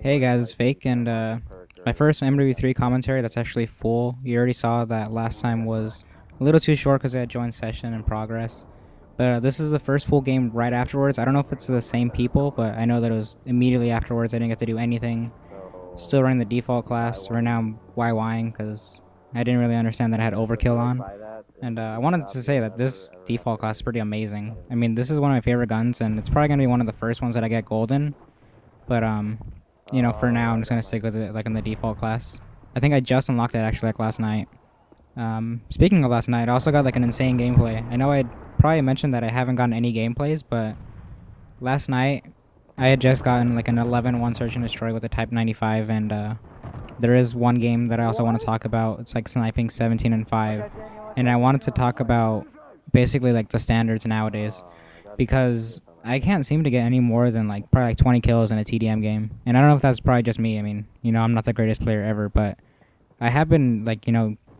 Hey guys, it's Fake, and my first MW3 commentary that's actually full. You already saw that last time was a little too short because I had joined session in progress. But this is the first full game right afterwards. I don't know if it's the same people, but I know that it was immediately afterwards. I didn't get to do anything. Still running the default class. Right now I'm YYing because I didn't really understand that I had overkill on. And I wanted to say that this default class is pretty amazing. I mean, this is one of my favorite guns, and it's probably going to be one of the first ones that I get golden. But for now I'm just gonna stick with it like in the default class. I think I just unlocked it actually like last night. Speaking of last night, I also got like an insane gameplay. I know I'd probably mentioned that I haven't gotten any gameplays, but last night I had just gotten like an 11-1 search and destroy with a Type 95, and there is one game that I also want to talk about. It's like sniping 17 and 5, and I wanted to talk about basically like the standards nowadays because I can't seem to get any more than like probably like 20 kills in a TDM game. And I don't know if that's probably just me. I mean, I'm not the greatest player ever, but I have been like,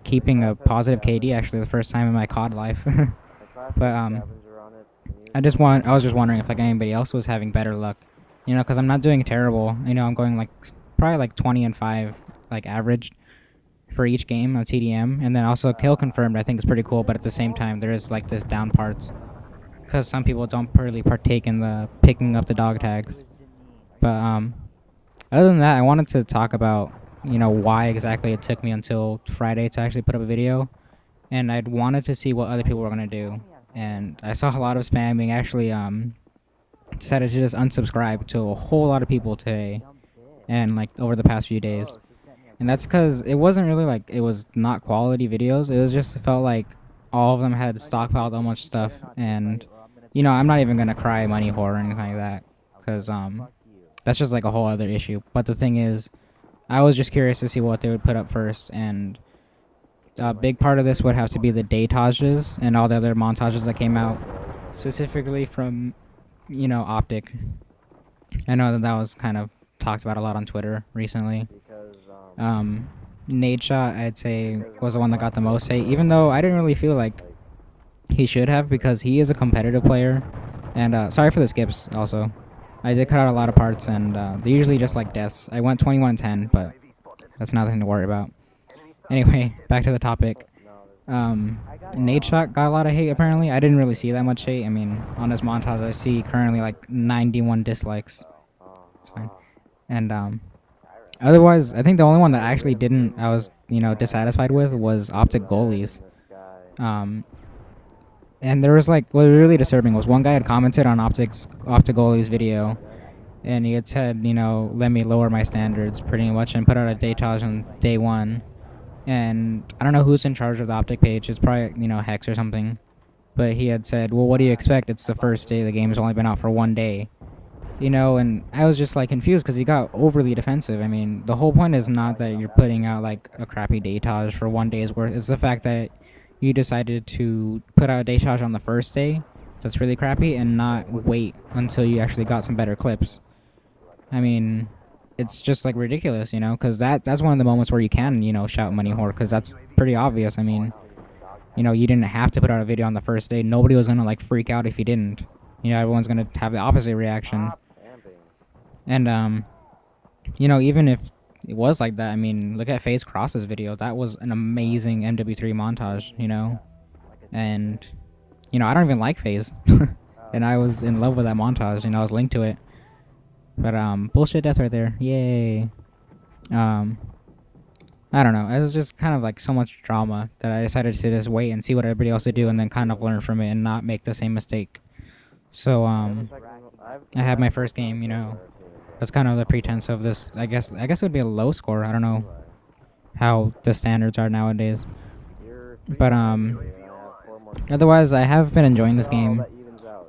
keeping a positive KD actually the first time in my COD life. But I was just wondering if like anybody else was having better luck, because I'm not doing terrible. I'm going like probably like 20 and 5 like average for each game of TDM, and then also kill confirmed. I think is pretty cool, but at the same time there is like this down parts because some people don't really partake in the picking up the dog tags. But other than that, I wanted to talk about why exactly it took me until Friday to actually put up a video, and I'd wanted to see what other people were gonna do, and I saw a lot of spamming. Actually, decided to just unsubscribe to a whole lot of people today, and like over the past few days, and that's because it wasn't really like it was not quality videos. It was just it felt like all of them had stockpiled so much stuff, and I'm not even gonna cry money whore or anything like that, because that's just like a whole other issue. But the thing is, I was just curious to see what they would put up first, and a big part of this would have to be the daytages and all the other montages that came out, specifically from Optic. I know that was kind of talked about a lot on Twitter recently. Um, Nade Shot, I'd say, was the one that got the most hate, even though I didn't really feel like he should have, because he is a competitive player. And sorry for the skips also. I did cut out a lot of parts, and they're usually just like deaths. I went 21-10, but that's nothing to worry about. Anyway, back to the topic. Nade Shot got a lot of hate apparently. I didn't really see that much hate. I mean, on his montage I see currently like 91 dislikes. It's fine. And otherwise, I think the only one that actually didn't I was, dissatisfied with was Optic Goalies. And there was like what was really disturbing was one guy had commented on Optic Goalie's video, and he had said, let me lower my standards pretty much and put out a datage on day one. And I don't know who's in charge of the Optic page. It's probably, Hex or something. But he had said, well, what do you expect? It's the first day. The game has only been out for one day. And I was just like confused because he got overly defensive. I mean, the whole point is not that you're putting out like a crappy datage for one day's worth. It's the fact that you decided to put out a datage on the first day that's really crappy and not wait until you actually got some better clips. I mean, it's just like ridiculous, because that's one of the moments where you can, shout money whore, because that's pretty obvious. I mean, you didn't have to put out a video on the first day. Nobody was gonna like freak out if you didn't. Everyone's gonna have the opposite reaction. And even if it was like that, I mean, look at FaZe Cross's video. That was an amazing MW3 montage, and I don't even like FaZe, and I was in love with that montage. I was linked to it. But bullshit death right there. Yay. I don't know. It was just kind of like so much drama that I decided to just wait and see what everybody else would do, and then kind of learn from it and not make the same mistake. So I had my first game. That's kind of the pretense of this. I guess it would be a low score. I don't know how the standards are nowadays. But otherwise, I have been enjoying this game.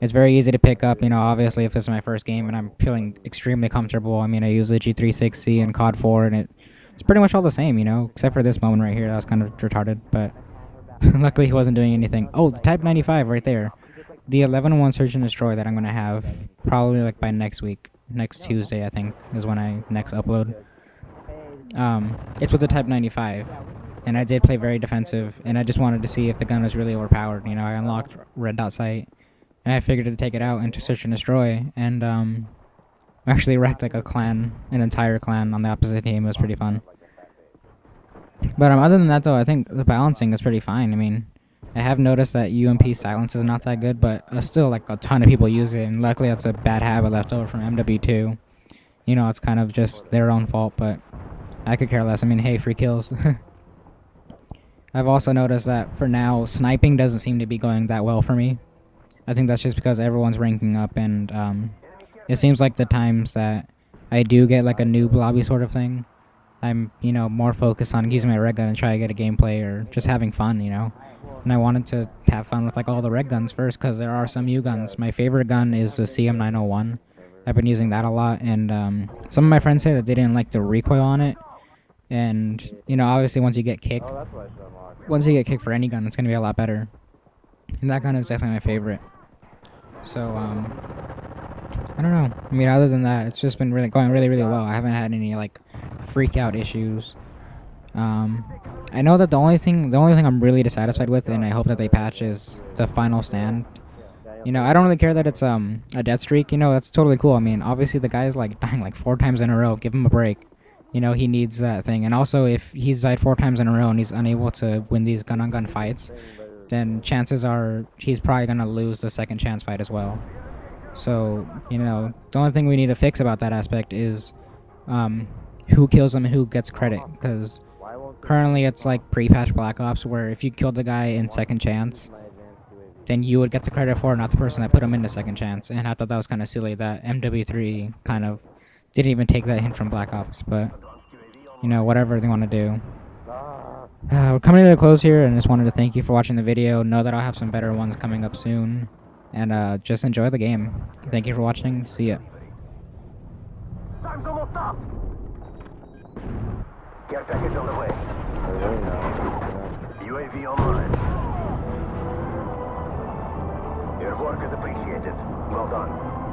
It's very easy to pick up, obviously if this is my first game and I'm feeling extremely comfortable. I mean, I use the G36C and COD 4 and it's pretty much all the same, except for this moment right here. That was kind of retarded, but luckily he wasn't doing anything. Oh, the Type 95 right there. The 11-1 search and destroy that I'm going to have probably like by next week. Next Tuesday, I think, is when I next upload. It's with the Type 95. And I did play very defensive, and I just wanted to see if the gun was really overpowered. I unlocked red dot sight. And I figured to take it out into search and destroy, and Actually wrecked like a clan, an entire clan on the opposite team. It was pretty fun. But other than that, though, I think the balancing is pretty fine. I mean, I have noticed that UMP silence is not that good, but still, like, a ton of people use it, and luckily that's a bad habit left over from MW2. You know, it's kind of just their own fault, but I could care less. I mean, hey, free kills. I've also noticed that for now, sniping doesn't seem to be going that well for me. I think that's just because everyone's ranking up, and it seems like the times that I do get like a noob lobby sort of thing, I'm, more focused on using my red gun and try to get a gameplay or just having fun, And I wanted to have fun with like all the red guns first because there are some U guns. My favorite gun is the CM901. I've been using that a lot, and some of my friends say that they didn't like the recoil on it. And obviously once you get kicked for any gun, it's gonna be a lot better. And that gun is definitely my favorite. So I don't know. I mean, other than that, it's just been going really well. I haven't had any like freak out issues. I know that the only thing I'm really dissatisfied with, and I hope that they patch, is the final stand. I don't really care that it's a death streak. That's totally cool. I mean, obviously the guy's like dying like 4 times in a row. Give him a break. He needs that thing. And also, if he's died 4 times in a row and he's unable to win these gun-on-gun fights, then chances are he's probably gonna lose the second chance fight as well. So, the only thing we need to fix about that aspect is who kills him and who gets credit. Because currently it's like pre-patch Black Ops, where if you killed the guy in second chance, then you would get the credit for it, not the person that put him in the second chance. And I thought that was kind of silly that MW3 kind of didn't even take that hint from Black Ops. But, whatever they want to do. We're coming to the close here, and just wanted to thank you for watching the video. Know that I'll have some better ones coming up soon. And just enjoy the game. Thank you for watching. See ya. Time's almost up. Care package on the way. UAV online. Your work is appreciated. Well done.